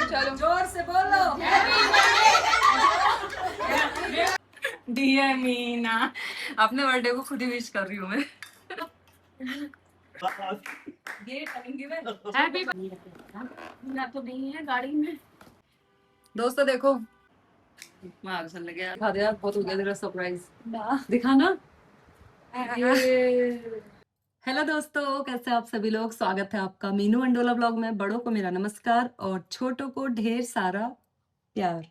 चलो जोर से बोलो। डियर मीना, अपने बर्थडे को खुद ही विश कर रही हूँ मैं। हैप्पी तो नहीं है गाड़ी में। दोस्तों देखो, दिखा दे यार, बहुत हो गया तेरा सरप्राइज, दिखाना। हेलो दोस्तों, कैसे आप सभी लोग। स्वागत है आपका मीनू अंडोला ब्लॉग में। बड़ों को मेरा नमस्कार और छोटों को ढेर सारा प्यार।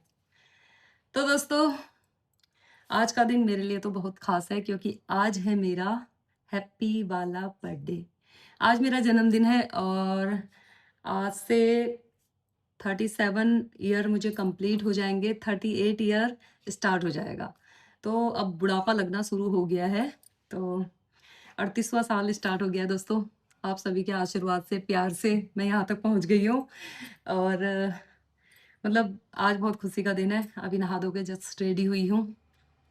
तो दोस्तों, आज का दिन मेरे लिए तो बहुत खास है क्योंकि आज है मेरा हैप्पी वाला बर्थडे। आज मेरा जन्मदिन है और आज से 37 ईयर मुझे कंप्लीट हो जाएंगे, 38 ईयर स्टार्ट हो जाएगा। तो अब बुढ़ापा लगना शुरू हो गया है। तो 38वां साल स्टार्ट हो गया दोस्तों। आप सभी के आशीर्वाद से, प्यार से मैं यहाँ तक पहुँच गई हूँ। और मतलब आज बहुत खुशी का दिन है। अभी नहा धो के जस्ट रेडी हुई हूँ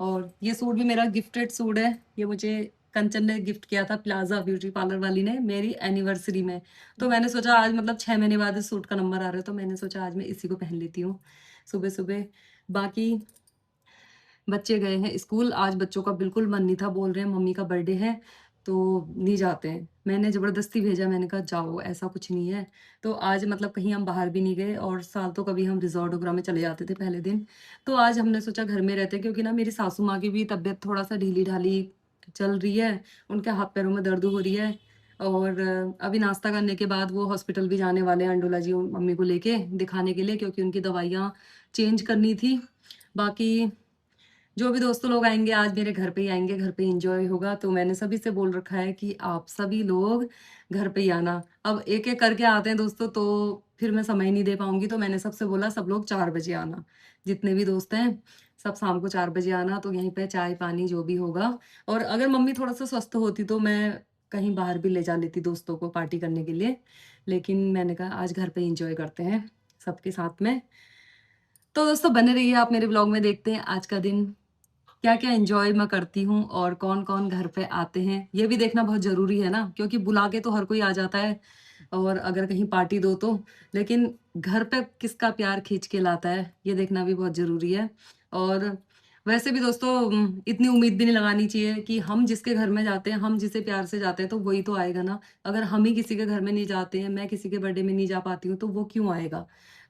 और ये सूट भी मेरा गिफ्टेड सूट है। ये मुझे कंचन ने गिफ्ट किया था, प्लाजा ब्यूटी पार्लर वाली ने, मेरी एनिवर्सरी में। तो मैंने सोचा आज मतलब 6 महीने बाद इस सूट का नंबर आ रहा है, तो मैंने सोचा आज मैं इसी को पहन लेती हूँ सुबह सुबह। बाकी बच्चे गए हैं स्कूल। आज बच्चों का बिल्कुल मन नहीं था, बोल रहे हैं मम्मी का बर्थडे है तो नहीं जाते हैं। मैंने ज़बरदस्ती भेजा, मैंने कहा जाओ, ऐसा कुछ नहीं है। तो आज मतलब कहीं हम बाहर भी नहीं गए और साल तो कभी हम रिजॉर्ट वगैरह में चले जाते थे पहले दिन। तो आज हमने सोचा घर में रहते, क्योंकि ना मेरी सासू माँ की भी तबीयत थोड़ा सा ढीली ढाली चल रही है, उनके हाथ पैरों में दर्द हो रही है। और अभी नाश्ता करने के बाद वो हॉस्पिटल भी जाने वाले हैं, अंडोला जी मम्मी को लेके दिखाने के लिए, क्योंकि उनकी दवाइयाँ चेंज करनी थी। बाकी जो भी दोस्तों लोग आएंगे आज मेरे घर पे ही आएंगे, घर पे एंजॉय होगा। तो मैंने सभी से बोल रखा है कि आप सभी लोग घर पे ही आना। अब एक एक करके आते हैं दोस्तों तो फिर मैं समय नहीं दे पाऊंगी, तो मैंने सबसे बोला सब लोग 4 बजे आना। जितने भी दोस्त हैं सब शाम को 4 बजे आना, तो यहीं पे चाय पानी जो भी होगा। और अगर मम्मी थोड़ा सा स्वस्थ होती तो मैं कहीं बाहर भी ले जा लेती दोस्तों को पार्टी करने के लिए, लेकिन मैंने कहा आज घर पे एंजॉय करते हैं सबके साथ में। तो दोस्तों बने रहिए आप मेरे ब्लॉग में, देखते हैं आज का दिन क्या क्या एंजॉय मैं करती हूँ और कौन कौन घर पे आते हैं। ये भी देखना बहुत जरूरी है ना, क्योंकि बुला के तो हर कोई आ जाता है और अगर कहीं पार्टी दो तो, लेकिन घर पे किसका प्यार खींच के लाता है ये देखना भी बहुत जरूरी है। और वैसे भी दोस्तों इतनी उम्मीद भी नहीं लगानी चाहिए कि हम जिसके घर में जाते हैं, हम जिसे प्यार से जाते हैं तो वही तो आएगा ना। अगर हम ही किसी के घर में नहीं जाते हैं, मैं किसी के बर्थडे में नहीं जा पाती हूँ, तो वो क्यों आएगा।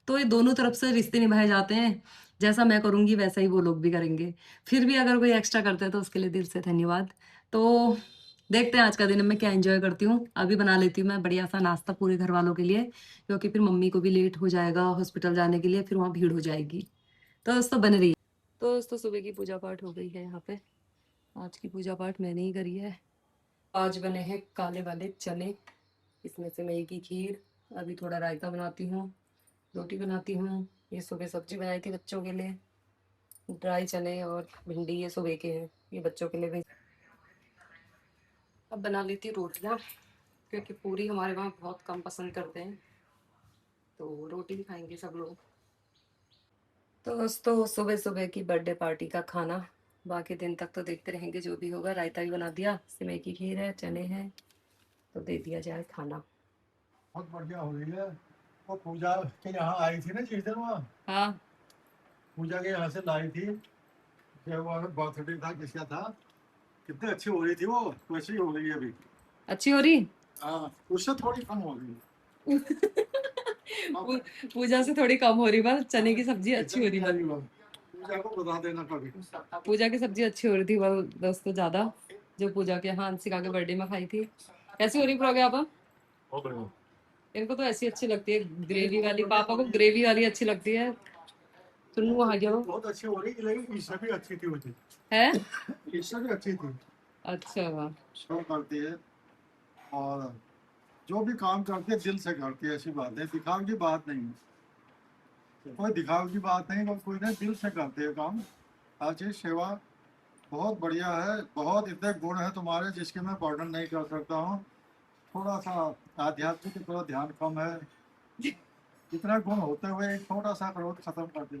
तो ये दोनों तरफ से रिश्ते निभाए जाते हैं। जैसा मैं करूंगी वैसा ही वो लोग भी करेंगे। फिर भी अगर कोई एक्स्ट्रा करता है तो उसके लिए दिल से धन्यवाद। तो देखते हैं आज का दिन मैं क्या एंजॉय करती हूँ। अभी बना लेती हूँ मैं बढ़िया सा नाश्ता पूरे घर वालों के लिए, क्योंकि फिर मम्मी को भी लेट हो जाएगा हॉस्पिटल जाने के लिए, फिर वहाँ भीड़ हो जाएगी। तो दोस्तों बन रही है। तो दोस्तों सुबह की पूजा पाठ हो गई है यहाँ पे। आज की पूजा पाठ मैंने ही करी है। आज बने हैं काले वाले चने, इसमें से मेरी की खीर। अभी थोड़ा रायता बनाती हूँ, रोटी बनाती हूँ। ये सुबह सब्जी बनाई थी बच्चों के लिए, ड्राई चने और भिंडी, ये सुबह के हैं, ये बच्चों के लिए भी। अब बना लेती हूँ रोटियाँ, क्योंकि पूरी हमारे वहाँ बहुत कम पसंद करते हैं, तो रोटी भी खाएंगे सब लोग। तो दोस्तों सुबह सुबह की बर्थडे पार्टी का खाना, बाकी दिन तक तो देखते रहेंगे जो भी होगा। रायता भी बना दिया, सिमई की खीर है, चने हैं, तो दे दिया जाए खाना। बहुत बढ़िया हो रही है। वो पूजा के यहाँ आई थी ना जिस दिन, वहाँ हाँ पूजा के यहाँ से लाई थी, जब वो बर्थडे था किसका था, कितनी अच्छी हो रही थी वो, वैसी हो रही है अभी। अच्छी हो रही। हाँ, उससे थोड़ी कम हो रही है। पूजा से थोड़ी कम हो रही, बस चने की सब्जी अच्छी हो रही है। पूजा को बता देना कभी। पूजा की सब्जी अच्छी हो रही थी वो दोस्तों ज्यादा, जो पूजा के यहाँ अंशिका के बर्थडे में खाई थी। कैसी हो रही प्रोगे आप। इनको तो ऐसी अच्छी लगती है ग्रेवी वाली, पापा को ग्रेवी वाली अच्छी लगती है। सुनू वहाँ जाओ। बहुत अच्छी हो रही है, लेकिन ईशा भी अच्छी थी मुझे। है ईशा भी अच्छी थी। अच्छा शो करती है और जो भी काम करती है दिल से करती है, ऐसी बात है, दिखाव की बात नहीं है। कोई दिखाव की बात नहीं, कोई ना दिल से करते हैं काम। हर चीज सेवा बहुत बढ़िया है। बहुत इतने गुण है तुम्हारे जिसके मैं वर्णन नहीं कर सकता हूँ। थोड़ा सा आध्यात्मिक की थोड़ा ध्यान कम है। इतना गुण होते हुए एक थोड़ा सा क्रोध खत्म कर दे।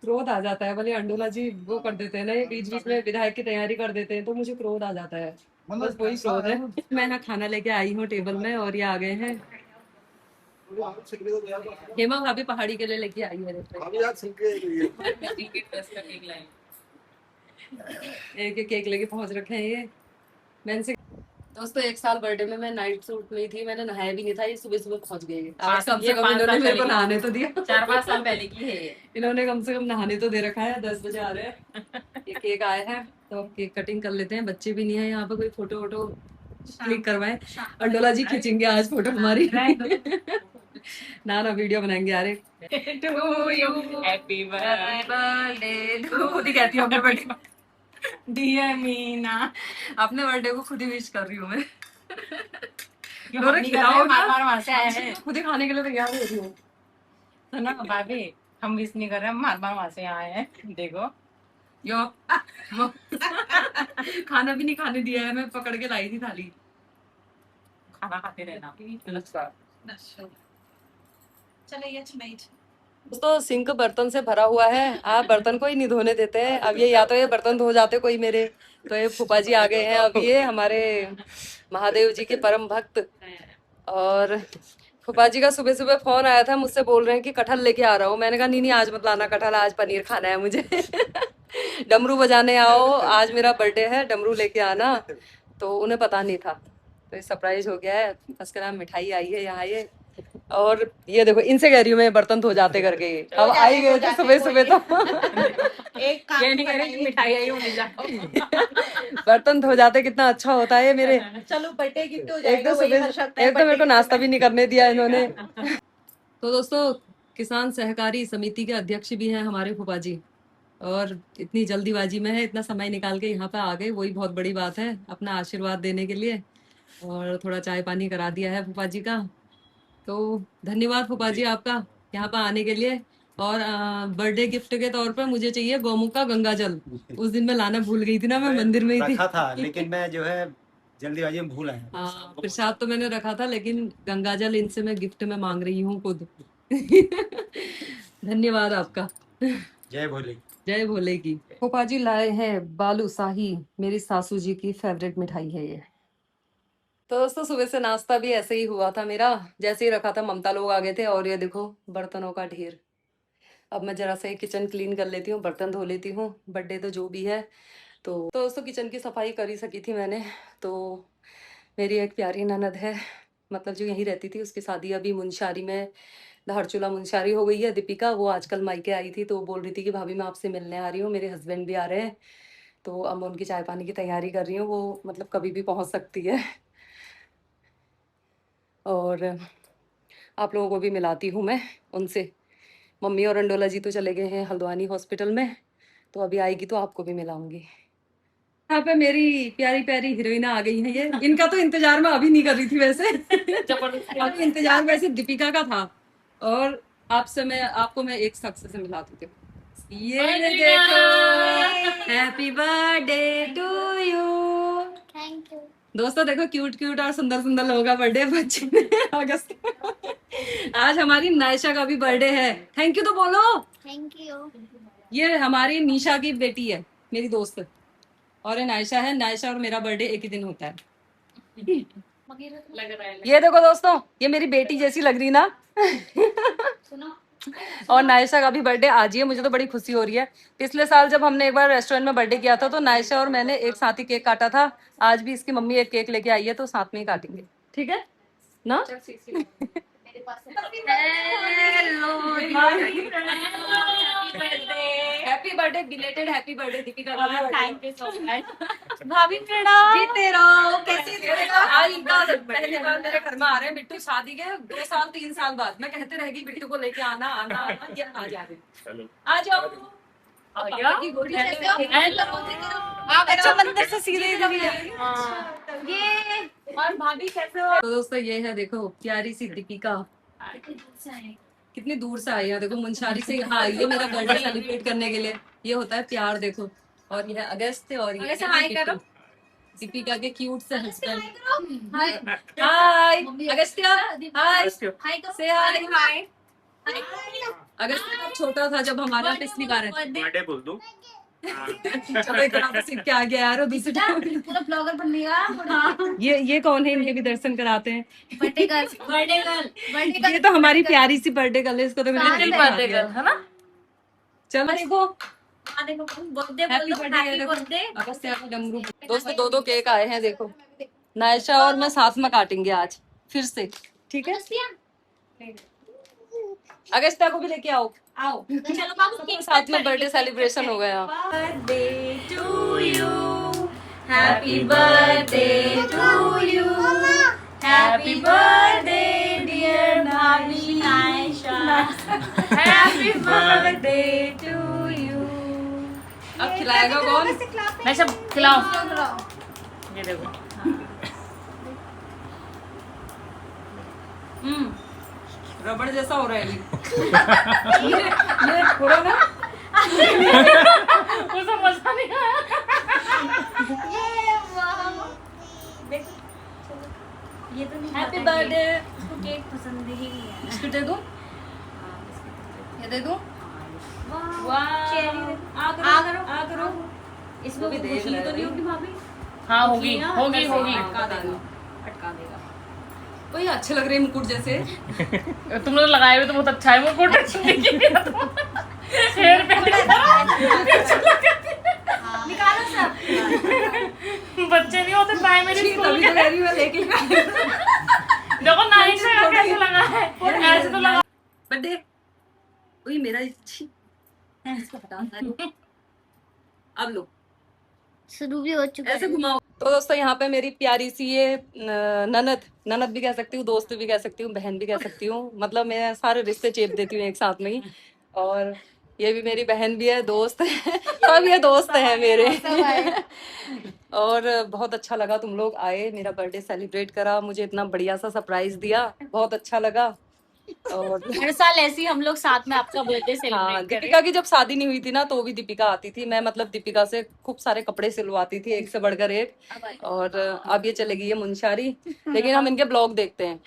क्रोध आ जाता है, भले अंडोला जी वो कर देते हैं ना, ये बीच बीच में विधायक की तैयारी कर देते हैं तो मुझे क्रोध आ जाता है। बस वही ऐसा शोर है। है, मैं यहाँ खाना लेके आई हूँ टेबल में और ये आ गए हैं। हेमा भाभी पहाड़ी के लिए लेके आई है एक एक केक लेके पहुंच रखे हैं ये। मैंने से दोस्तों 1 साल बर्थडे में मैं नाइट सूट में ही थी, मैंने नहाया भी नहीं था, ये सुबह सुबह पहुंच गए। आज कम से कम इन्होंने मेरे को नहाने तो दिया। 4-5 साल पहले की है ये। इन्होंने कम से कम नहाने तो दे रखा है। 10 बजे आ रहे हैं। ये केक आया है तो अब केक कटिंग कर लेते हैं। बच्चे भी नहीं है यहाँ पे, कोई फोटो वोटो क्लिक करवाए। अंडोला जी खींचेंगे आज फोटो हमारी। ना ना वीडियो बनाएंगे यार। टू यू हैप्पी बर्थडे खुद ही कहती हूँ अपने बर्थडे, डियर मीना। अपने बर्थडे को खुद ही विश कर रही हूँ मैं। हम खिलाओ ना। मार वहां से आए हैं खुद ही खाने के लिए तैयार हो रही हूँ। है ना भाभी। हम मिस नहीं कर रहे, हम मार वहां से आए हैं। देखो यो खाना भी नहीं खाने दिया है, मैं पकड़ के लाई थी थाली। खाना खाते रहना। चलिए दोस्तों सिंक बर्तन से भरा हुआ है, आप बर्तन को ही नहीं धोने देते हैं। अब ये या तो ये बर्तन धो जाते कोई मेरे, तो ये फूफा जी आ गए हैं। अब ये हमारे महादेव जी के परम भक्त, और फूफा जी का सुबह सुबह फोन आया था, मुझसे बोल रहे हैं कि कटहल लेके आ रहा हूँ। मैंने कहा नहीं नहीं आज मत लाना कटहल, आज पनीर खाना है मुझे। डमरू बजाने आओ, आज मेरा बर्थडे है, डमरू लेके आना। तो उन्हें पता नहीं था, तो ये सरप्राइज हो गया है। उसके नाम मिठाई आई है यहाँ ये। और ये देखो इनसे कह रही हूँ मैं बर्तन धो जाते करके, अब आई गए थे सुबह सुबह तो। एक काम ये नहीं कह रहे कि मिठाई आई होने जाओ। बर्तन धो जाते कितना अच्छा होता है मेरे। चलो बर्थडे गिफ्ट हो एक जाएगा। तो सुबह एक तो मेरे को नाश्ता भी नहीं करने दिया इन्होंने। तो दोस्तों किसान सहकारी समिति के अध्यक्ष भी हैं हमारे फूफा जी, और इतनी जल्दीबाजी में है, इतना समय निकाल के यहाँ पे आ गए, वही बहुत बड़ी बात है, अपना आशीर्वाद देने के लिए। और थोड़ा चाय पानी करा दिया है फूफा जी का, तो धन्यवाद फूफा जी आपका यहाँ पे आने के लिए। और बर्थडे गिफ्ट के तौर पर मुझे चाहिए गौमुख का गंगा जल। उस दिन मैं लाना भूल गई थी ना, मैं मंदिर में ही थी। रखा था लेकिन मैं जो है जल्दीबाजी में भूल आया। हाँ प्रसाद तो मैंने रखा था, लेकिन गंगा जल इनसे मैं गिफ्ट में मांग रही हूँ खुद। धन्यवाद आपका। जय भोले। जय भोले की। फूफा जी लाए हैं बालूशाही, मेरी सासू जी की फेवरेट मिठाई है ये। तो दोस्तों सुबह से नाश्ता भी ऐसे ही हुआ था मेरा, जैसे ही रखा था ममता लोग आ गए थे, और ये देखो बर्तनों का ढेर। अब मैं जरा सा किचन क्लीन कर लेती हूँ, बर्तन धो लेती हूँ, बर्थडे तो जो भी है। तो दोस्तों किचन की सफाई कर ही सकी थी मैंने। तो मेरी एक प्यारी ननद है, मतलब जो यहीं रहती थी, उसकी शादी अभी मुंशारी में, धारचूला मुंशारी हो गई है। दीपिका वो आजकल मायके आई थी, तो वो बोल रही थी कि भाभी मैं आपसे मिलने आ रही हूँ, मेरे हस्बैंड भी आ रहे हैं। तो अब मैं उनकी चाय पानी की तैयारी कर रही हूँ, वो मतलब कभी भी पहुँच सकती है। और आप लोगों को भी मिलाती हूँ मैं उनसे। मम्मी और अंडोला जी तो चले गए हैं हल्द्वानी हॉस्पिटल में, तो अभी आएगी तो आपको भी मिलाऊंगी। यहाँ पे मेरी प्यारी प्यारी हीरोइना आ गई हैं ये। इनका तो इंतजार मैं अभी नहीं कर रही थी वैसे। अभी इंतजार वैसे दीपिका का था। और आपको मैं एक शख्स से मिलाती थी। ये देखो, happy birthday to you. Thank you. दोस्तों देखो क्यूट क्यूट और सुंदर सुंदर लोगों का बर्थडे बच्चे ने अगस्त में। आज हमारी नायशा का भी बर्थडे है। थैंक यू तो बोलो। Thank you. ये हमारी निशा की बेटी है, मेरी दोस्त, और ये नायशा है। नायशा और मेरा बर्थडे एक ही दिन होता है। लग रहा है। ये देखो दोस्तों, ये मेरी बेटी जैसी लग रही ना। सुनो और नायशा का भी बर्थडे आज ही है, मुझे तो बड़ी खुशी हो रही है। पिछले साल जब हमने एक बार रेस्टोरेंट में बर्थडे किया था, तो नायशा और मैंने एक साथ ही केक काटा था। आज भी इसकी मम्मी एक केक लेके आई है, तो साथ में ही काटेंगे, ठीक है ना। मेरे पास happy birthday belated, happy birthday Deepika का। थैंक यू सो मच भाभी प्रणाम। जीते रहो। कैसी रहेगा? आज इनका पहली बार मेरे घर में आ रहे हैं बिट्टू, शादी के 2 साल 3 साल बाद। मैं कहते रहेगी बिट्टू को लेके आना आना आना, ये आ जा रहे। आ जाओ। आ गया? आप अच्छा मंदिर से सीधे इधर ही ये और भाभी कैसे हो? तो दोस्तों ये है देखो प्यारी सी दीपिका, कितनी दूर से आई है। देखो मुंशारी से यहाँ आई है मेरा बर्थडे सेलिब्रेट करने के लिए। ये होता है प्यार देखो। और ये है अगस्त, और ये अगस्त, हाय करो। दीपिका के क्यूट से हस्बैंड। हाय अगस्त्य, हाय से हाय। अगस्त्य कब छोटा था जब हमारे यहाँ पिछली बार है। बर्थडे बोल दूं। चलो इतना तो सीख के आ गया यार, और दूसरी टाइम पूरा ब्लॉगर बनने का। ये कौन है, इनके भी दर्शन कराते हैं। Birthday girl, birthday girl, birthday girl. ये तो हमारी प्यारी सी बर्थडे गर्ल है, इसको तो मैंने Happy नहीं बर्थडे दिया। गर्ल है ना। चलो देखो, बर्थडे हैप्पी बोलो, बर्थडे हैप्पी बर्थडे। अगस्त्य का डमरू। दोस्तों दो केक आए हैं, देखो नायशा और मैं साथ में काटेंगे आज फिर से, ठीक है। अगस्त्या को भी लेके आओ। आओ चलो बाबू, सबके साथ में बर्थडे सेलिब्रेशन हो गया। Birthday to you, happy birthday to you, happy birthday dear नानी Ayesha, happy birthday to you. अब खिलाएगा कौन? मैं सब खिलाओ। ये देखो। रबड़ जैसा हो रहा है ये थोड़ा ना, मुझे मजा नहीं आया। ये तो नहीं हैप्पी बर्थडे। इसको केक पसंद ही नहीं है। बिस्कुट दे दूं, ये दे दूं। चेरी आ करो। इसको भी भी देख खुशी रहा तो है नहीं होगी भाभी? हाँ होगी होगी होगी। अटका देगा, अटका देगा। तो ये अच्छे लग रहे हैं मुकुट जैसे। तुम लोग लगाए हुए तो बहुत अच्छा है मुकुट। शेर पे निकालो सब। बच्चे नहीं होते प्राइमरी स्कूल तभी के। तो कह रही हूँ लेके देखो नाइट से कैसे लगा है, ऐसे तो लगा। बर्थडे वही मेरा छी, इसको हटा। अब लो, शुरू भी हो चुका ऐसे घुमाओ। तो दोस्तों यहाँ पे मेरी प्यारी सी ये ननद भी कह सकती हूँ, दोस्त भी कह सकती हूँ, बहन भी कह सकती हूँ, मतलब मैं सारे रिश्ते चेप देती हूँ एक साथ में ही। और ये भी मेरी बहन भी है, दोस्त है, सब ये दोस्त है मेरे। और बहुत अच्छा लगा तुम लोग आए, मेरा बर्थडे सेलिब्रेट करा, मुझे इतना बढ़िया सा सरप्राइज दिया, बहुत अच्छा लगा। और हर साल ऐसे ही हम लोग साथ में आपका बर्थडे हाँ, सेलिब्रेट करें। दीपिका की जब शादी नहीं हुई थी ना, तो भी दीपिका आती थी, मैं मतलब दीपिका से खूब सारे कपड़े सिलवाती थी, एक से बढ़कर एक। और अब ये चले गई है मुंशारी, लेकिन हम इनके ब्लॉग देखते हैं।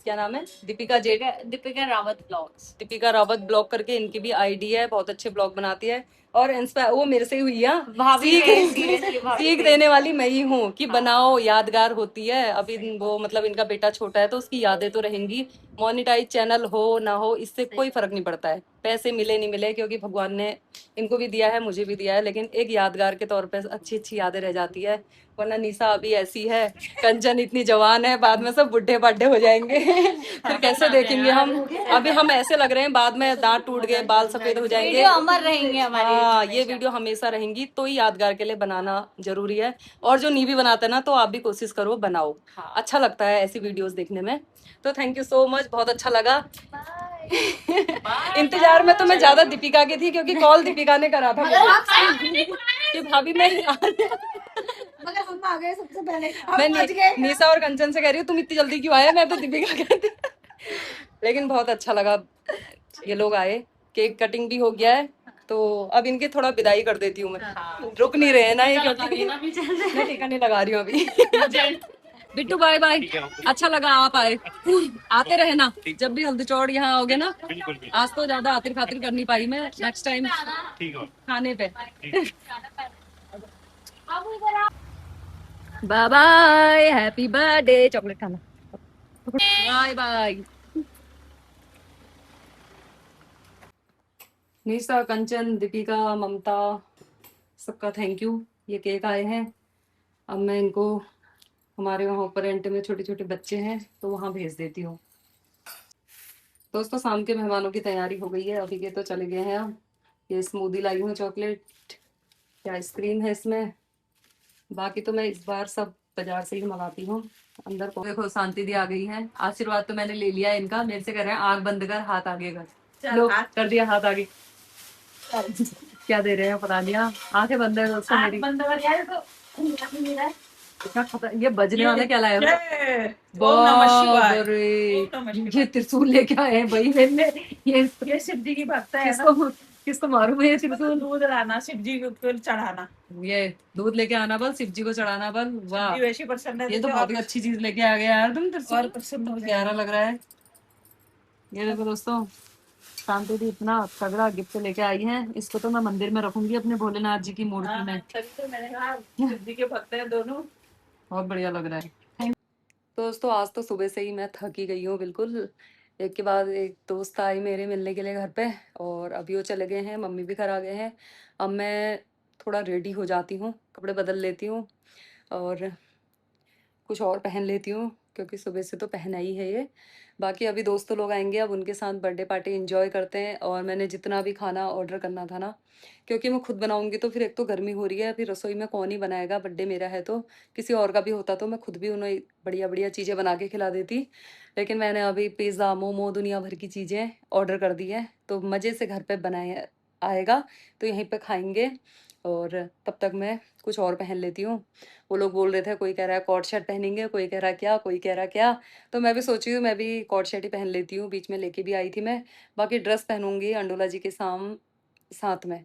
क्या नाम है? दीपिका रावत ब्लॉग्स। दीपिका रावत ब्लॉग करके इनकी भी आईडी है, बहुत अच्छे ब्लॉग बनाती है। और इंस्पायर वो मेरे से ही हुई है, सीख देने वाली मैं ही हूँ कि बनाओ, यादगार होती है। अभी वो मतलब इनका बेटा छोटा है तो उसकी यादें तो रहेंगी। मोनेटाइज चैनल हो ना हो, इससे कोई फर्क नहीं पड़ता है, पैसे मिले नहीं मिले, क्योंकि भगवान ने इनको भी दिया है, मुझे भी दिया है, लेकिन एक यादगार के तौर पे अच्छी अच्छी यादें रह जाती है। वरना निशा अभी ऐसी है, कंचन इतनी जवान है, बाद में सब बुढ़े बाढ़े हो जाएंगे। फिर कैसे देखेंगे हम? अभी हम ऐसे लग रहे हैं, बाद में दांत टूट गए, बाल सफेद हो जाएंगे। वीडियो अमर रहेंगे हमारी। हाँ, ये वीडियो हमेशा रहेंगी, तो ही यादगार के लिए बनाना जरूरी है। और जो नहीं भी बनाता है ना, तो आप भी कोशिश करो, बनाओ। अच्छा लगता है ऐसी वीडियोस देखने में। तो थैंक यू सो मच, बहुत अच्छा लगा। इंतजार में तो मैं ज्यादा दीपिका की थी, क्योंकि कॉल दीपिका ने करा था मुझे कि भाभी मैं मगर हम आ गए सबसे पहले। मैं निशा और कंचन से कह रही हूँ तुम इतनी जल्दी क्यों आए, मैं तो दीपिका कहती। लेकिन बहुत अच्छा लगा, ये लोग आए, केक कटिंग भी हो गया है, तो अब इनकी थोड़ा विदाई कर देती हूँ मैं। रुक नहीं रहे ना ये, क्योंकि मैं टीका नहीं लगा रही हूँ अभी। बिट्टू बाय बाय, अच्छा लगा आप आए, आते रहे ना, जब भी हल्दी चौड़ यहाँ आओगे ना। आज तो ज्यादा आतिर खातिर कर नहीं पाई मैं, नेक्स्ट टाइम खाने पे। Bye bye, happy birthday, chocolate खाना, बाय बाय। निशा, कंचन, दीपिका, ममता, सबका थैंक यू। ये केक आए हैं, अब मैं इनको, हमारे वहाँ ऊपर रेंट में छोटे छोटे बच्चे हैं, तो वहाँ भेज देती हूँ। दोस्तों शाम के मेहमानों की तैयारी हो गई है, अभी के तो चले गए हैं। अब ये स्मूदी लाई हूँ, चॉकलेट, क्या आइसक्रीम है इसमें, बाकी तो मैं इस बार सब बाजार से ही मंगाती हूँ। अंदर को देखो शांति दी आ गई है, आशीर्वाद तो मैंने ले लिया है इनका, मेरे से कह रहे हैं आग बंद कर, हाथ आगे कर, लो कर दिया हाथ आगे। क्या दे रहे हैं पता नहीं, आंखें बंद है दोस्तों मेरी। ये बजने वाला क्या लाया? ये त्रिशूल लेके आए हैं भाई, मैंने ये शिव जी की भक्त है ना, किसको मारूं ये त्रिशूल? दूध लाना शिव जी को चढ़ाना, ये दूध लेके आना बल, शिव जी को चढ़ाना बल। वाह, शिव वैसी प्रसन्न है, ये तो बहुत ही अच्छी चीज लेके आ गया यार तुम, त्रिशूल और प्रसन्न हो प्यारा लग रहा है। ये देखो दोस्तों, शांति दी इतना तगड़ा गिफ्ट लेके आई है, इसको तो मैं मंदिर में रखूंगी अपने भोलेनाथ जी की मूर्ति में। तो मैंने कहा सिद्धि के भक्त हैं दोनों। बहुत बढ़िया लग रहा है। दोस्तों आज तो सुबह से ही मैं थकी गई हूँ बिल्कुल। एक के बाद एक दोस्त आई मेरे मिलने के लिए घर पे, और अभी वो चले गए हैं, मम्मी भी घर आ गए हैं। अब मैं थोड़ा रेडी हो जाती हूँ, कपड़े बदल लेती हूँ और कुछ और पहन लेती हूँ, क्योंकि सुबह से तो पहना ही है ये। बाकी अभी दोस्तों लोग आएंगे, अब उनके साथ बर्थडे पार्टी एंजॉय करते हैं। और मैंने जितना भी खाना ऑर्डर करना था ना, क्योंकि मैं खुद बनाऊंगी तो फिर एक तो गर्मी हो रही है, फिर रसोई में कौन ही बनाएगा, बर्थडे मेरा है तो। किसी और का भी होता तो मैं खुद भी उन्हें बढ़िया बढ़िया चीज़ें बना के खिला देती, लेकिन मैंने अभी पिज़्ज़ा मोमो दुनिया भर की चीज़ें ऑर्डर कर दी है, तो मज़े से घर पर बनाए आएगा तो यहीं पर खाएंगे। और तब तक मैं कुछ और पहन लेती हूँ। वो लोग बोल रहे थे, कोई कह रहा है कॉट शर्ट पहनेंगे, कोई कह रहा क्या, कोई कह रहा क्या, तो मैं भी सोची हूँ मैं भी कॉट शर्ट ही पहन लेती हूँ, बीच में लेके भी आई थी मैं। बाकी ड्रेस पहनूंगी अंडोला जी के साथ में।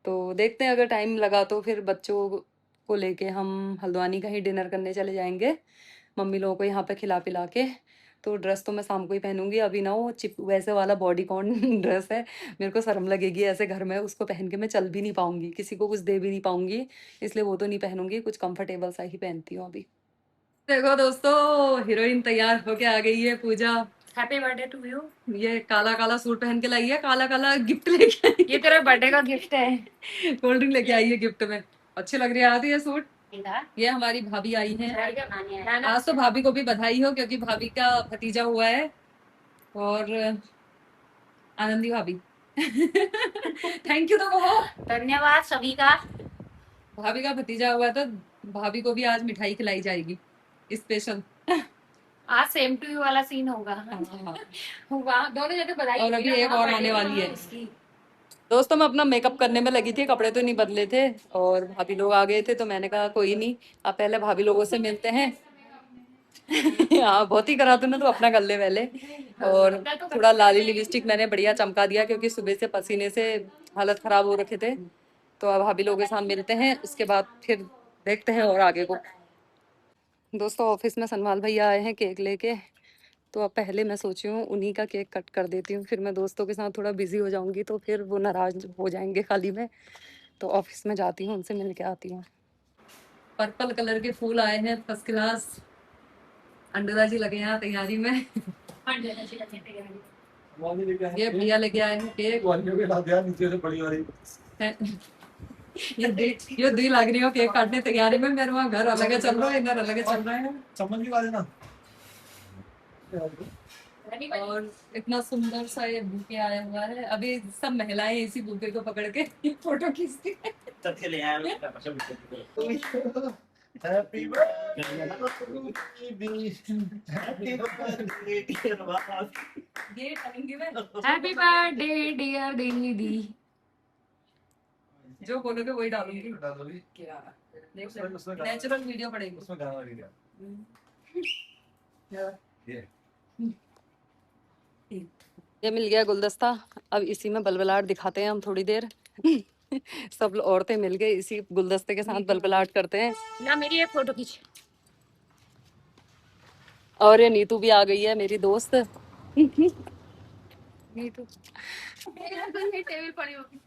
तो देखते हैं, अगर टाइम लगा तो फिर बच्चों को लेके हम हल्द्वानी कहीं डिनर करने चले जाएंगे, मम्मी लोगों को यहाँ पे खिला पिला के। तो ड्रेस तो मैं शाम को ही पहनूंगी, अभी ना वो चिप वैसे वाला बॉडीकॉन ड्रेस है, मेरे को शर्म लगेगी ऐसे घर में, उसको पहन के मैं चल भी नहीं पाऊंगी, किसी को कुछ दे भी नहीं पाऊंगी, इसलिए वो तो नहीं पहनूंगी, कुछ कंफर्टेबल सा ही पहनती हूँ अभी। देखो दोस्तों, हीरोइन तैयार होके आ गई है Pooja. Happy birthday to you. ये काला काला सूट पहन के लाई है, काला काला गिफ्ट लेके आई ये तेरे बर्थडे का गिफ्ट है। कोल्ड ड्रिंक लेके आई है गिफ्ट में। अच्छी लग रही है आती है सूट। ये हमारी भाभी आई है, आज तो भाभी को भी बधाई हो, क्योंकि भाभी का भतीजा हुआ है, और आनंदी भाभी थैंक यू तो कहो। धन्यवाद सभी का। भाभी का भतीजा हुआ तो भाभी को भी आज मिठाई खिलाई जाएगी स्पेशल। आज सेम टू यू वाला सीन होगा। वहाँ दोनों जगह बधाई और होगी अभी ना, एक वहाँ और birthday आने वाली है। इसकी। दोस्तों मैं अपना मेकअप करने में लगी थी, कपड़े तो नहीं बदले थे, और भाभी लोग आ गए थे, तो मैंने कहा कोई नहीं, आप पहले भाभी लोगों से मिलते हैं हाँ बहुत ही करा तूने तो, अपना कर ले पहले। और थोड़ा लाली लिपस्टिक मैंने बढ़िया चमका दिया, क्योंकि सुबह से पसीने से हालत खराब हो रखे थे। तो अब भाभी लोगों के साथ मिलते हैं, उसके बाद फिर देखते हैं और आगे को। दोस्तों ऑफिस में सनवाल भैया आए हैं केक लेके, तो अब पहले मैं सोची हूँ उन्हीं का केक कट कर देती हूँ, फिर मैं दोस्तों के साथ थोड़ा बिजी हो जाऊंगी, तो फिर वो नाराज हो जाएंगे खाली में। तो ऑफिस में जाती हूँ, उनसे मिल के आती हूँ। पर्पल कलर के फूल आए हैं फर्स्ट क्लास, अंडोला जी लगे हैं तैयारी में ये भैया लेके आए हैं केक। ये दी लग रही हो केक काटने तैयारी में, मेरे वहाँ घर अलग चल रहा है, इधर अलग चल रहा है। समझ नहीं पा रहे ना। और इतना सुंदर सा ये बुके आया हुआ है, अभी सब महिलाएं इसी बुके को पकड़ के फोटो खींचती है। हैप्पी ये टंगी में हैप्पी बर्थडे डियर दीदी। जो बोलोगे वही डालूंगी। क्या नेचुरल वीडियो पड़ेगी उसमें गाना लगेगा। ये मिल गया गुलदस्ता, अब इसी में बलबलाहट दिखाते हैं हम थोड़ी देर सब औरतें मिल गए इसी गुलदस्ते के साथ बलबलाहट करते हैं। ना मेरी एक फोटो खींच। और ये नीतू भी आ गई है मेरी दोस्त नीतू टेबल पड़ी होगी।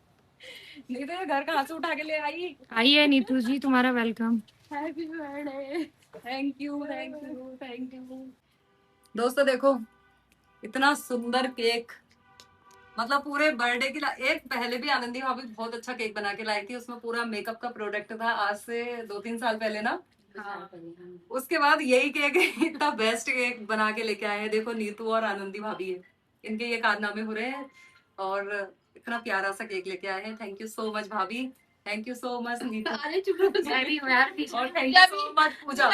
नीतू ये घर कहाँ से उठा के ले आई। आइए नीतू जी, तुम्हारा welcome. Happy birthday. Thank you thank you thank you. दोस्तों देखो इतना सुंदर केक, मतलब पूरे बर्थडे की एक पहले भी आनंदी भाभी बहुत अच्छा केक बना के लाई थी, उसमें पूरा मेकअप का प्रोडक्ट था, आज से 2-3 साल पहले ना। उसके बाद यही केक इतना बेस्ट केक बना के लेके आए हैं। देखो नीतू और आनंदी भाभी है, इनके ये कारनामे हो रहे हैं, और इतना प्यारा सा केक लेके आए हैं। थैंक यू सो मच भाभी, thank you so much Neetu, मैं भी हूँ यार पीछे। और थैंक यू सो मच पूजा।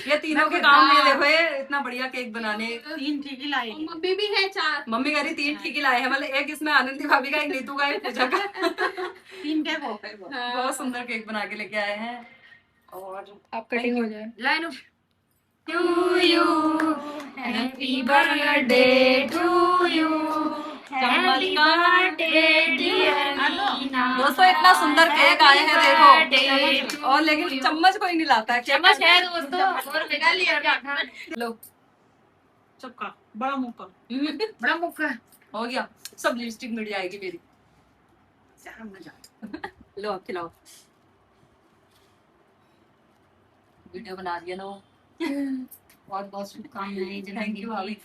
ये तीनों के काम ये देखो, ये इतना बढ़िया केक बनाने। 3 ठीक ही लाई। मम्मी भी है 4। मम्मी कह रही 3 ठीक ही लाए हैं, मतलब एक इसमें आनंदी भाभी का, एक नीतू का, एक पूजा का 3 क्या वो। बहुत सुंदर केक बना के लेके आए हैं। और आप कटिंग हो जाए। Line to you, happy birthday to you, happy birthday dear Meena. दोस्तों इतना सुंदर केक आए हैं देखो, और लेकिन चम्मच कोई नहीं लाता है। चम्मच है दोस्तों, और निकाल लिया। लो सबका बड़ा मुंह का बड़ा मुक्का हो गया, सब लिपस्टिक मिट जाएगी मेरी। लो अब खिलाओ, वीडियो बना रही है ना वो। बहुत बहुत शुभकामनाएं थैंक यू भाभी।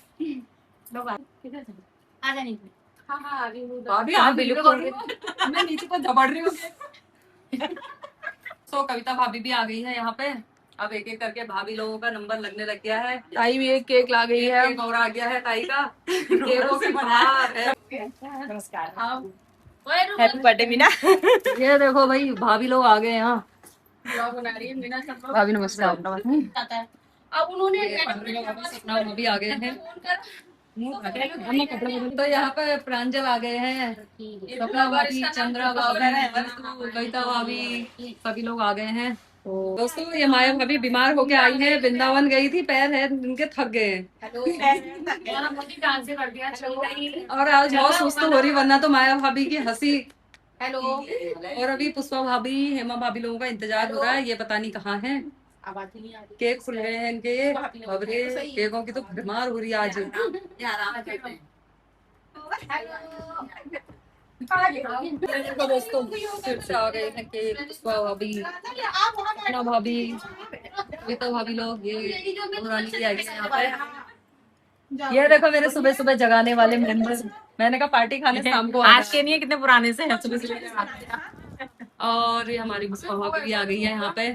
लो भाभी आ जाने हाँ हाँ अभी भाभी आप बिल्कुल मैं नीचे को दबड़ रही हूँ। तो कविता भाभी भी आ गई है यहाँ पे। अब एक एक करके भाभी लोगों का नंबर लगने लग गया है। ताई भी एक केक ला गई है। केक और आ गया है ताई का। केकों के बाहर है। नमस्कार। Happy birthday Meena. ये देखो भाई भाभी लोग आ गए यहाँ। ब्लॉग बना रही है मीना सब लोग भाभी नमस्कार। आता है। अब उन्होंने सपना भाभी आ गए हैं। तो यहाँ पे प्रांजल आ गए हैं, सपना भाभी, चंद्रा भाभी, कविता भाभी, सभी लोग आ गए हैं। तो दोस्तों ये माया भाभी बीमार होके आई है, वृंदावन गई थी, पैर है इनके थक गए। हेलो डांस कर दिया चल गई। और आज बहुत सुस्त हो रही, वरना तो माया भाभी की हंसी। हेलो और अभी पुष्पा भाभी, हेमा भाभी लोगों का इंतजार हो रहा है, ये पता नहीं कहाँ है। आवाज ही नहीं आ रही। केक खुल गए हैं इनके, खबरे केकों की तो भरमार हो रही है आज। आराम करते हैं। देखो दोस्तों फिर से आ गए हैं केक, पुष्पा भाभी, सपना भाभी, कविता भाभी लोग, ये रानी भी आई है यहाँ पे। ये देखो मेरे सुबह सुबह जगाने वाले मेंबर्स। मैंने कहा पार्टी खाने शाम को आज के नहीं है, कितने पुराने से है सुबह सुबह। और ये हमारी पुष्पा भाभी भी आ गई है यहाँ पे,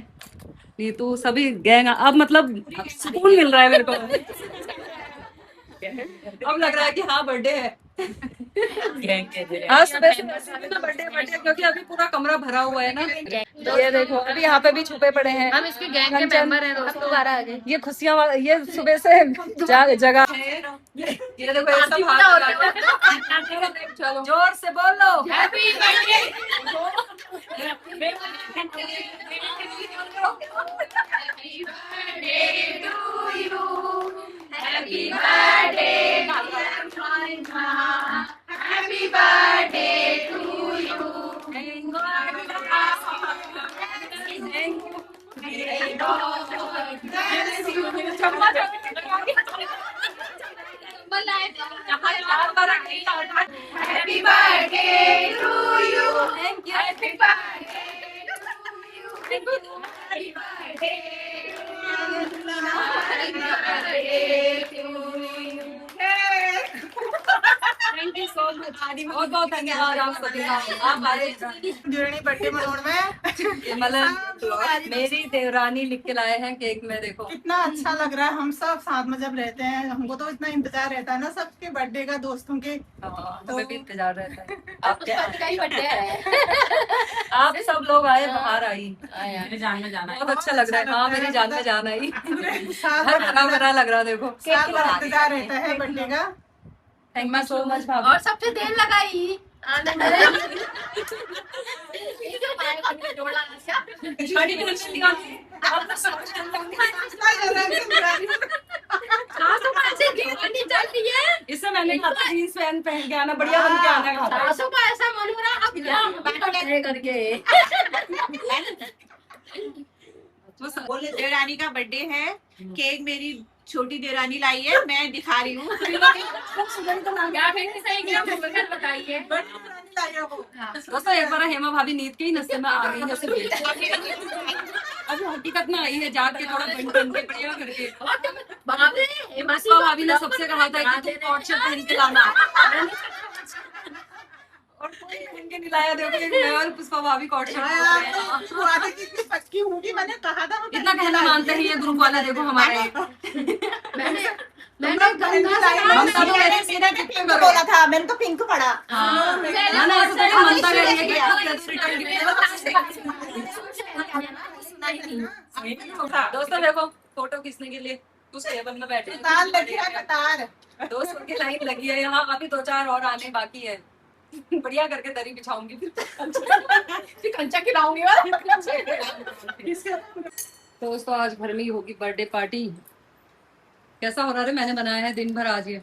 नीतू, सभी गैंग। अब मतलब सुकून मिल रहा है मेरे को। अब लग रहा है कि हाँ बर्थडे है। आज सुबह से बर्थडे, क्योंकि अभी पूरा कमरा भरा हुआ है ना। ये देखो अभी यहाँ पे भी छुपे पड़े हैं। हम इसके गैंग के मेंबर हैं दोस्तों। दोबारा आ गए। ये खुशियाँ ये सुबह से जगह। ये देखो ये सब चलो जोर से बोलो happy birthday. Happy birthday happy birthday to you. Happy birthday to you. Thank you. Happy birthday to you. Happy birthday to you. Thank you so much. बहुत बहुत धन्यवाद आप सभी का। आप आए जुड़नी बर्थडे मनाने में मतलब मेरी देवरानी लिख के लाए हैं केक में, देखो कितना अच्छा लग रहा है। हम सब साथ में जब रहते हैं हमको तो इतना इंतजार रहता है ना सबके बर्थडे का, दोस्तों के। हमें भी इंतजार रहता है। पुष्पा का ही बर्थडे है। आप सब लोग आए, बाहर आई, मेरे जान में जाना है। बहुत अच्छा लग रहा है। हाँ मेरी जान में जान आई। साथ हर भरा भरा लग रहा है, देखो। साथ में इंतजार रहता है बर्थडे का। थैंक यू सो मच भाभी। और सबसे देर लगाई। इससे मैंने कहा था जीन्स पहन के आना, बढ़िया बन के आना कहा था। सासू का ऐसा मन हो रहा अब क्या बैठे करके। बोले देवरानी का बर्थडे है, केक मेरी छोटी देवरानी लाई है, मैं दिखा रही हूँ। क्या फिर सही क्या बताइए। दोस्तों एक बार हेमा भाभी नींद के ही नशे में आ गई है सिर्फ। अभी हकीकत में आई है, जाग के थोड़ा बन बन के बढ़िया करके। पुष्पा भाभी ने सबसे कहा था कि तुम कोट शर्ट पहन के लाना, और कोई पहन के नहीं लाया। देखो एक मैं और पुष्पा भाभी कोट शर्ट पहन रहे हैं। कितनी पक्की होगी, मैंने कहा था। इतना कहना मानते हैं ये ग्रुप वाले, देखो हमारे। मैंने हम सब मेरे सीधे टिक पे करो। बोला था, मैंने तो पिंक पढ़ा। ना ना ऐसा तो मनता करिए कि रिटर्न दोस्तों देखो फोटो खींचने के लिए कुछ टेबल में बैठे हैं। कतार लगी है, कतार। दोस्तों की लाइन लगी है यहाँ, अभी 2-4 और आने बाकी है। बढ़िया करके दरी बिछाऊंगी फिर कंचा खिलाऊंगी। तो दोस्तों आज घर में ही होगी बर्थडे पार्टी। कैसा हो रहा है? मैंने बनाया है दिन भर आज ये।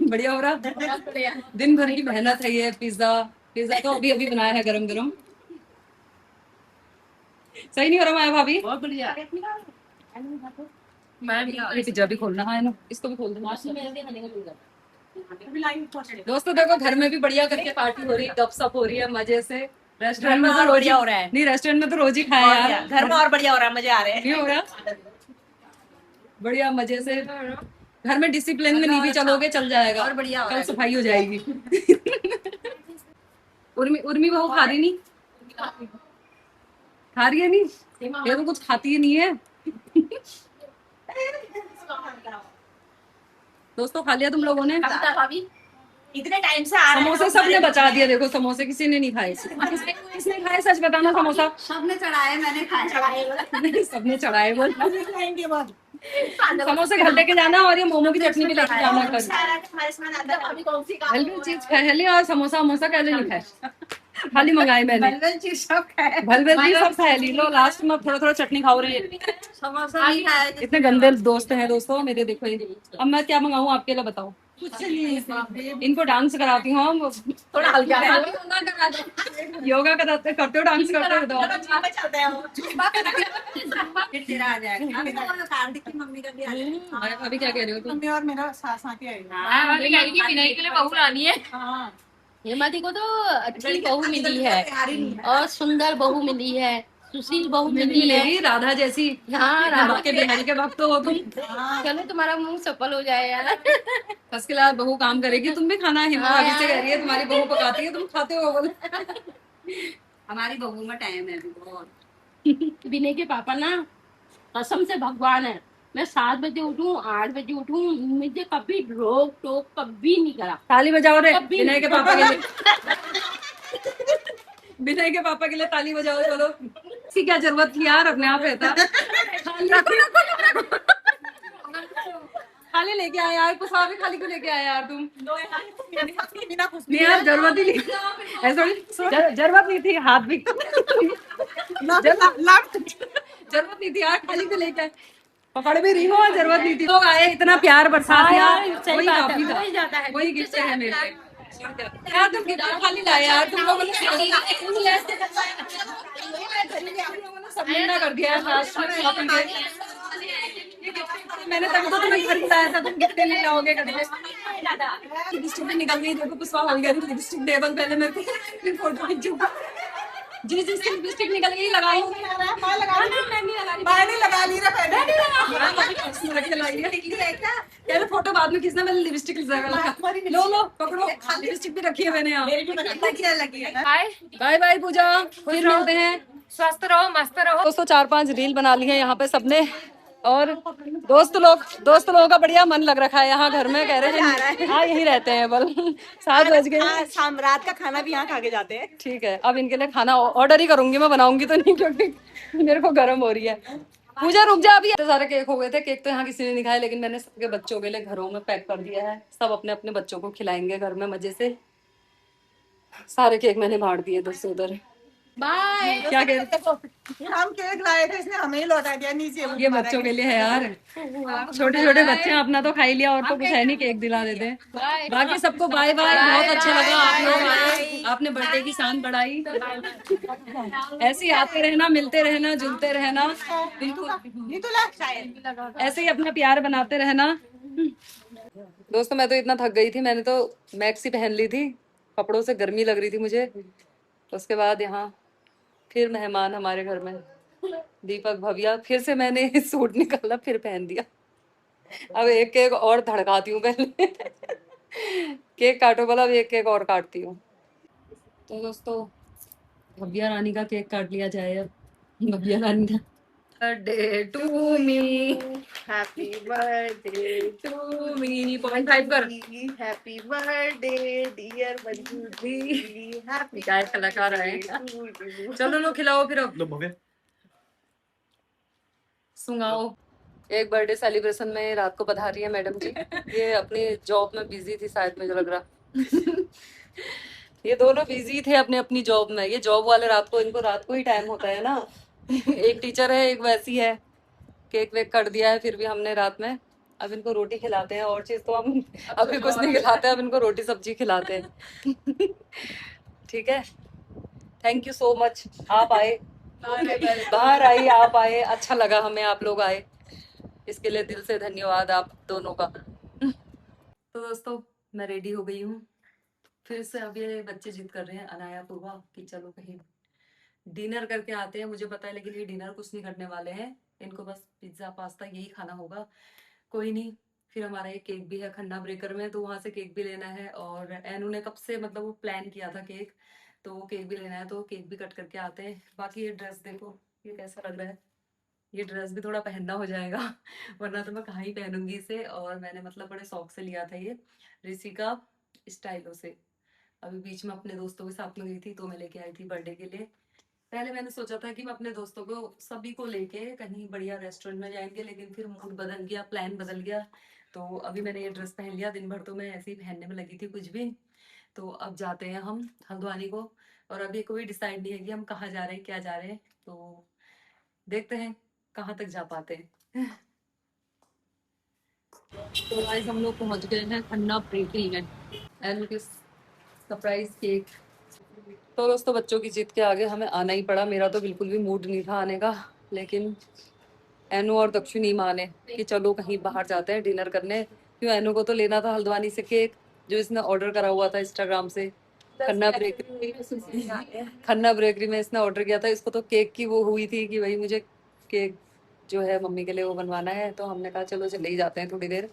बढ़िया हो रहा। दिन भर की मेहनत है ये। पिज्जा तो अभी अभी बनाया है गरम गरम। सही नहीं हो रहा माया भाभी? बहुत बढ़िया। ये पिज्जा भी खोलना है ना, इसको भी खोल दो। दोस्तों देखो घर में भी बढ़िया करके पार्टी हो रही है, गपशप हो रही है मजे से। रेस्टोरेंट में तो रोज ही हो रहा है। नहीं, रेस्टोरेंट में तो रोज ही खाया यार, घर में और बढ़िया हो रहा है, मजे आ रहे हैं। नहीं हो रहा बढ़िया मजे से। घर में डिसिप्लिन में नहीं भी चलोगे चल जाएगा, और बढ़िया हो रहा कल है। सफाई हो जाएगी। उर्मी उर्मी बहू खा रही नहीं, खा रही है नहीं, ये तो कुछ खाती ही नहीं है। दोस्तों खा लिया तुम लोगों ने? इतने टाइम से आ रहे हैं समोसे सबने बचा दिए, देखो समोसे किसी ने नहीं खाए। किसने खाए सच बताना? समोसा सबने चढ़ाए, मैंने खाए। सबने चढ़ाए बोल। समोसे घर लेके जाना और ये मोमो की चटनी भी लेके जाना कर। हलवे चीज खाए हले और समोसा समोसा कैसे नहीं खाए, खाली मंगाए मैंने। भलवल चीज सब खाए। भलवे चीज सब खाए ली लो, लास्ट में थोड़ा थोड़ा चटनी खाओ रही है। समोसा नहीं खाया। इतने गंदे दोस्त हैं दोस्तों मेरे, देखो ये। अब मैं क्या मंगाऊं आपके लिए बताओ? कुछ नहीं, इनको डांस कराती हूँ हम, थोड़ा हल्का योगा करते करते हो, डांस करते हो बताओ। चलते हैं फिर तेरा आ जाएगा। अभी तो कार्तिक की मम्मी का भी आ जाएगा। अभी क्या कह रहे हो तुम? मम्मी और मेरा सास आती है। विनय के लिए बहू लानी है। हाँ हेमादी को तो अच्छी बहू मिली है और सुंदर बहू मिली है, सुशील बहू मिली है। मिलेगी राधा जैसी। हाँ राधा के बिहारी के वक्त हो तुम। चलो तुम्हारा मुंह सफल हो जाए यार। फर्स्ट क्लास बहू काम करेगी, तुम भी खाना। हिमा भाभी से कह रही है तुम्हारी बहू पकाती है, तुम खाते हो बोल। हमारी बहू में टाइम है अभी बहुत। विनय के पापा ना कसम से भगवान है, मैं 7 बजे उठूं 8 बजे उठूं, मुझे कभी रोक टोक कभी नहीं करा। ताली बजाओ रे कभी विनय के पापा के लिए। विनय के पापा के लिए ताली बजाओ चलो। इसकी क्या जरूरत थी यार, अपने आप रहता। खाली लेके आए यार, कुछ भी खाली क्यों लेके आए यार तुम? नहीं यार जरूरत ही नहीं, ऐसा जरूरत नहीं थी, हाथ भी जरूरत नहीं थी यार, खाली क्यों लेके आए? पकड़ भी रही हो, जरूरत नहीं थी। लोग आए, इतना प्यार बरसा दिया, वही काफी था, वही गिफ्ट है मेरे लिए। यार तुम गिफ्ट खाली लाए यार, तुम लोगों ने सब ठंडा कर दिया लास्ट में शॉपिंग पे। मैंने तभी तो तुम्हें घर बुलाया था, तुम गिफ्ट नहीं लाओगे कभी। लिपस्टिक भी निकल गई, देखो पुष्पा हो गया लिपस्टिक टेबल पहले मेरे को, फिर फोटो खींचू। जिस जिसकी लिपस्टिक निकल गई लगाई, मैंने लगा ली यार फोटो बाद में खींचना, मैंने लिपस्टिक लगा। लो लो पकड़ो, लिपस्टिक भी रखी है मैंने यहाँ। बाय बाय पूजा, फिर मिलते हैं। स्वस्थ रहो, मस्त रहो। दोस्तों 4-5 रील बना ली है यहाँ पे सबने, और दोस्त लोगों का बढ़िया मन लग रखा है यहाँ घर में, कह रहे हैं हाँ यहीं रहते हैं बल। 7 बज गए, रात का खाना भी यहाँ खा के जाते हैं। ठीक है। अब इनके लिए खाना ऑर्डर ही करूंगी मैं, बनाऊंगी तो नहीं क्योंकि मेरे को गर्म हो रही है। पूजा रुक जा, अभी इतने सारे केक हो गए थे। केक तो यहाँ किसी ने नहीं खाया, लेकिन मैंने सबके बच्चों के लिए घरों में पैक कर दिया है। सब अपने अपने बच्चों को खिलाएंगे घर में मजे से। सारे केक मैंने बांट दिए इधर से उधर। बाय। क्या कह रहे हम केक लाए थे, इसने हमें ही लौटा दिया नीचे। ये बच्चों के लिए है यार, छोटे छोटे बच्चे हैं, अपना तो खा ही लिया और तो कुछ है नहीं, केक दिला देते हैं। बाकी सबको बाय बाय, बहुत अच्छा लगा आप लोग आए, आपने बर्थडे की शान बढ़ाई। ऐसे ही आते रहना, मिलते रहना, जुलते रहना, ऐसे ही अपना प्यार बनाते रहना। दोस्तों मैं तो इतना थक गई थी, मैंने तो मैक्सी पहन ली थी, कपड़ों से गर्मी लग रही थी मुझे। उसके बाद यहाँ फिर मेहमान हमारे घर में दीपक भव्या, फिर से मैंने सूट निकाला, फिर पहन दिया। अब एक केक और धड़काती हूँ पहले। केक काटो बोला, अब एक केक और काटती हूँ। तो दोस्तों भव्या रानी का केक काट लिया जाए अब। भव्या रानी का birthday to me, happy birthday to me 0.5 कर। हैप्पी बर्थडे डियर बंजू दी, हैप्पी क्या कलाकार है। चलो लो खिलाओ फिर, अब सुंगाओ। एक बर्थडे सेलिब्रेशन में रात को पधारी है मैडम जी। ये अपनी जॉब में बिजी थी शायद, मुझे लग रहा। ये दोनों बिजी थे अपने अपनी जॉब में। ये जॉब वाले रात को, इनको रात को ही टाइम होता है ना। एक टीचर है, एक वैसी है। केक वेक कर दिया है फिर भी हमने रात में। अब इनको रोटी खिलाते हैं, और चीज तो हम अभी कुछ नहीं खिलाते, अब इनको रोटी सब्जी खिलाते हैं। ठीक है, थैंक यू सो मच। आप आए, बाहर आई, आप आए, अच्छा लगा हमें आप लोग आए। इसके लिए दिल से धन्यवाद आप दोनों का। तो दोस्तों मैं रेडी हो गई हूँ फिर से। अब ये बच्चे जिद कर रहे हैं अनाया पूर्वा कि चलो कहीं डिनर करके आते हैं। मुझे पता है लेकिन ये डिनर कुछ नहीं करने वाले हैं, इनको बस पिज्ज़ा पास्ता यही खाना होगा। कोई नहीं, फिर हमारा ये केक भी है खन्ना ब्रेकर में, तो वहाँ से केक भी लेना है। और एनू ने कब से मतलब वो प्लान किया था केक, तो वो केक भी लेना है, तो केक भी कट करके आते हैं। बाकी ये ड्रेस देखो ये कैसा लग रहा है, ये ड्रेस भी थोड़ा पहनना हो जाएगा वरना तो मैं कहाँ ही पहनूंगी इसे। और मैंने मतलब बड़े शौक से लिया था ये ऋषि का स्टाइलो से। अभी बीच में अपने दोस्तों के साथ में गई थी तो मैं लेके आई थी बर्थडे के लिए। पहले मैंने सोचा था कि मैं अपने दोस्तों को सभी को लेके कहीं बढ़िया रेस्टोरेंट में जाएंगे, लेकिन फिर मूड बदल गया, प्लान बदल गया। तो अभी मैंने ये ड्रेस पहन लिया, दिन भर तो मैं ऐसे ही पहनने में लगी थी कुछ भी। तो अब जाते हैं हम हल्द्वानी को, और अभी कोई डिसाइड नहीं है कि हम कहाँ जा रहे हैं क्या जा रहे हैं, तो देखते हैं कहाँ तक जा पाते हैं। तो गाइस हम लोग पहुंच गए हैं खन्ना बेकरी में, एंड सरप्राइज केक। तो दोस्तों बच्चों की जिद के आगे हमें आना ही पड़ा। मेरा तो बिल्कुल भी मूड नहीं था आने का, लेकिन एनु और दक्षु नहीं माने कि चलो कहीं बाहर जाते हैं डिनर करने। क्यों, एनु को तो लेना था हल्द्वानी से केक जो इसने ऑर्डर करा हुआ था इंस्टाग्राम से। खन्ना ब्रेकरी में इसने ऑर्डर किया था। इसको तो केक की वो हुई थी कि भाई मुझे केक जो है मम्मी के लिए वो बनवाना है, तो हमने कहा चलो चले ही जाते हैं थोड़ी देर।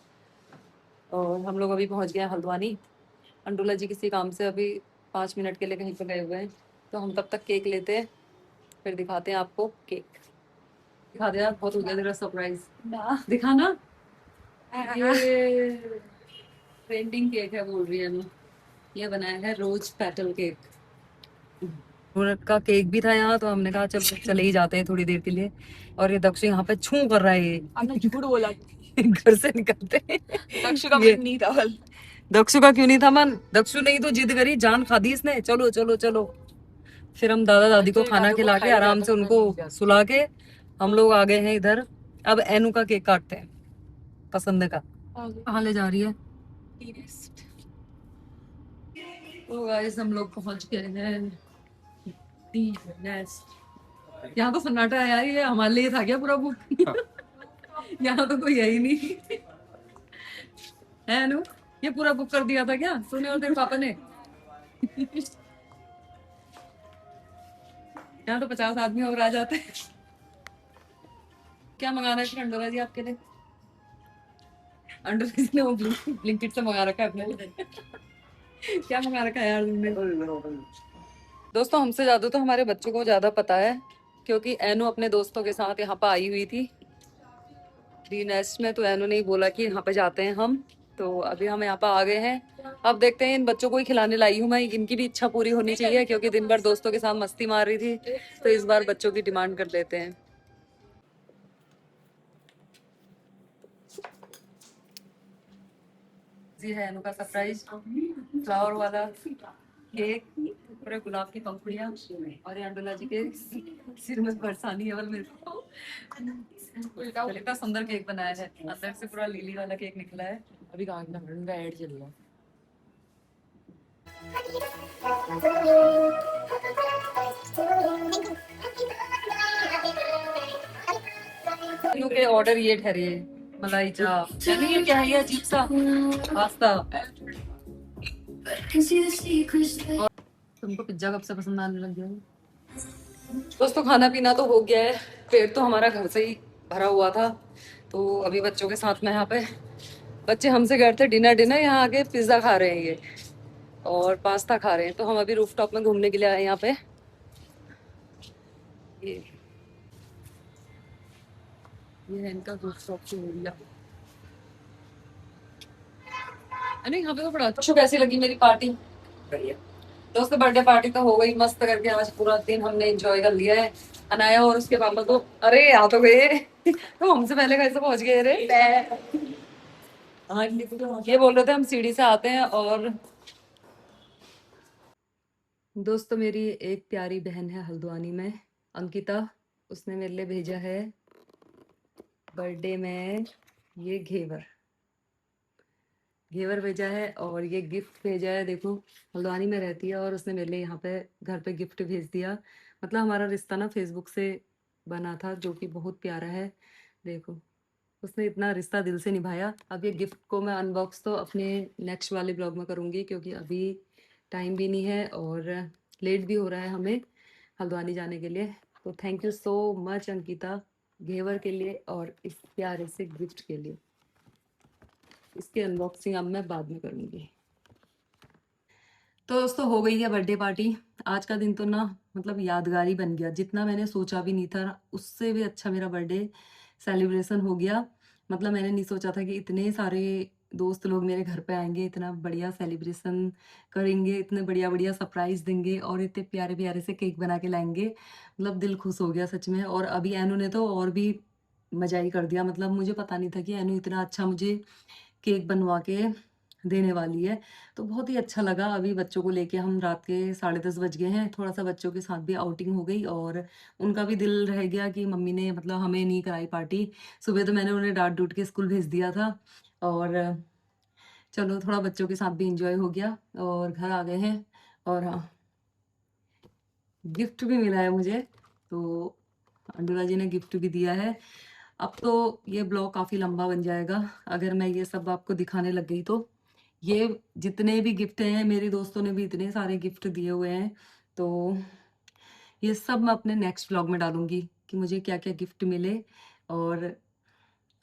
और हम लोग अभी पहुंच गए हैं हल्द्वानी। अंडुला जी किसी काम से अभी 5 मिनट के लिए कहीं पर गए हुए हैं, तो हम तब तक केक लेते हैं, फिर दिखाते हैं आपको केक। दिखा दे यार, बहुत हो गया तेरा सरप्राइज, दिखाना। ये ट्रेंडिंग केक है बोल रही है मैं, ये बनाया है रोज पेटल केक। का केक भी था यहाँ, तो हमने कहा चल चले ही जाते हैं थोड़ी देर के लिए। और ये दक्षु यहाँ पे छू कर रहा है, ये हमने झूठ बोला। घर से निकलते दक्षु का ये मन नहीं था बल। दक्षु का क्यों नहीं था मन, दक्षु ने ही तो जिद करी, जान खा दी इसने, चलो चलो चलो। फिर हम दादा दादी को खाना खिला के आराम से उनको सुला के हम लोग आ गए हैं इधर। अब एनु का केक काटते हैं पसंद का। कहाँ ले जा रही है? तो गाइस हम लोग पहुंच गए हैं दी नेस्ट। यहाँ तो सन्नाटा है यार, ये हमारे लिए था क्या पूरा बुक? यहाँ तो कोई है ही नहीं है अनु, ये पूरा बुक कर दिया था क्या तूने और तेरे पापा ने? यहाँ तो 50 आदमी और आ जाते। क्या मंगाना है फिर अंडोरा जी आपके लिए? अंडोरा जी ने वो ब्लिंकिट से मंगा रखा है अपने लिए। क्या मंगा रखा है यार तुमने? दोस्तों हमसे ज्यादा तो हमारे बच्चों को ज्यादा पता है, क्योंकि एनु अपने दोस्तों के साथ यहाँ पर आई हुई थी दी नेस्ट में, तो एनु ने ही बोला कि यहाँ पे जाते हैं हम। तो अभी हम यहाँ पर आ गए हैं। अब देखते हैं, इन बच्चों को ही खिलाने लाई हूँ मैं, इनकी भी इच्छा पूरी होनी चाहिए, क्योंकि दिन भर दोस्तों के साथ मस्ती मार रही थी, तो इस बार बच्चों की डिमांड कर लेते हैं। जी है एनु का सरप्राइज, फ्लावर वाला केक, पूरे गुलाब की पंखुड़ियाँ, और ये अंडुला जी के सिर में बरसानी है मेरे को। इतना सुंदर केक बनाया है, अंदर से पूरा लिली वाला केक निकला है। अभी गाना का ऐड चल रहा है। एनु के ऑर्डर ये ठहरे, मलाई चाप, यानी ये क्या है, ये अजीब सा पास्ता। तुमको पिज्जा कब से पसंद आने लग गया? दोस्तों खाना पीना तो हो गया है, पेट तो हमारा घर से ही भरा हुआ था। तो अभी बच्चों के साथ में यहाँ पे, बच्चे हमसे गए थे डिनर, यहाँ आके पिज्जा खा रहे हैं ये और पास्ता खा रहे हैं। तो हम अभी रूफटॉप में घूमने के लिए आए यहाँ पे। ये है इनका रूफटॉप एरिया। नहीं यहाँ पे तो बड़ा अच्छा। कैसी लगी मेरी पार्टी? दोस्तों बर्थडे पार्टी तो हो गई मस्त करके, आज पूरा दिन हमने एंजॉय कर लिया है। अनाया और उसके पापा तो अरे आ तो गए तो हमसे पहले कैसे पहुंच गए रे? हाँ ये बोल रहे थे हम सीढ़ी से आते हैं। और दोस्तों मेरी एक प्यारी बहन है हल्द्वानी में, अंकिता, उसने मेरे लिए भेजा है बर्थडे में ये घेवर भेजा है, और ये गिफ्ट भेजा है। देखो हल्द्वानी में रहती है और उसने मेरे लिए यहाँ पे घर पे गिफ्ट भेज दिया। मतलब हमारा रिश्ता ना फेसबुक से बना था, जो कि बहुत प्यारा है। देखो उसने इतना रिश्ता दिल से निभाया। अब ये गिफ्ट को मैं अनबॉक्स तो अपने नेक्स्ट वाले ब्लॉग में करूँगी, क्योंकि अभी टाइम भी नहीं है और लेट भी हो रहा है हमें हल्द्वानी जाने के लिए। तो thank you so much Ankita घेवर के लिए और इस प्यारे से गिफ्ट के लिए। इसकी अनबॉक्सिंग अब मैं बाद में करूँगी। तो दोस्तों हो गई है बर्थडे पार्टी। आज का दिन तो ना मतलब यादगार ही बन गया, जितना मैंने सोचा भी नहीं था उससे भी अच्छा मेरा बर्थडे सेलिब्रेशन हो गया। मतलब मैंने नहीं सोचा था कि इतने सारे दोस्त लोग मेरे घर पे आएंगे, इतना बढ़िया सेलिब्रेशन करेंगे, इतने बढ़िया बढ़िया सरप्राइज देंगे और इतने प्यारे प्यारे से केक बना के लाएंगे। मतलब दिल खुश हो गया सच में। और अभी एनु ने तो और भी मजा ही कर दिया। मतलब मुझे पता नहीं था कि एनु इतना अच्छा मुझे केक बनवा के देने वाली है। तो बहुत ही अच्छा लगा। अभी बच्चों को लेके हम रात के 10:30 बज गए हैं। थोड़ा-सा बच्चों के साथ भी आउटिंग हो गई और उनका भी दिल रह गया कि मम्मी ने मतलब हमें नहीं कराई पार्टी। सुबह तो मैंने उन्हें डाँट-डूट के स्कूल भेज दिया था और चलो थोड़ा बच्चों के साथ भी एन्जॉय हो गया और घर आ गए हैं। और हाँ, गिफ्ट भी मिला है मुझे, तो अंडुला जी ने गिफ्ट भी दिया है। अब तो ये ब्लॉग काफ़ी लंबा बन जाएगा अगर मैं ये सब आपको दिखाने लग गई तो। ये जितने भी गिफ्ट हैं मेरे दोस्तों ने भी इतने सारे गिफ्ट दिए हुए हैं, तो ये सब मैं अपने नेक्स्ट ब्लॉग में डालूँगी कि मुझे क्या-क्या गिफ्ट मिले और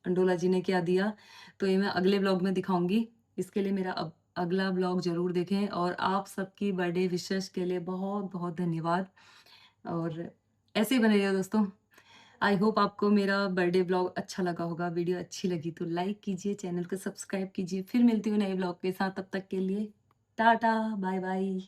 अंडोला जी ने क्या दिया। तो ये मैं अगले ब्लॉग में दिखाऊँगी। इसके लिए मेरा अब अगला ब्लॉग ज़रूर देखें और आप सबकी बर्थडे विशेस के लिए बहुत-बहुत धन्यवाद और ऐसे ही बने रहिए दोस्तों। आई होप आपको मेरा बर्थडे ब्लॉग अच्छा लगा होगा। वीडियो अच्छी लगी तो लाइक कीजिए, चैनल को सब्सक्राइब कीजिए। फिर मिलती हूँ नए ब्लॉग के साथ, तब तक के लिए टाटा, बाय बाय।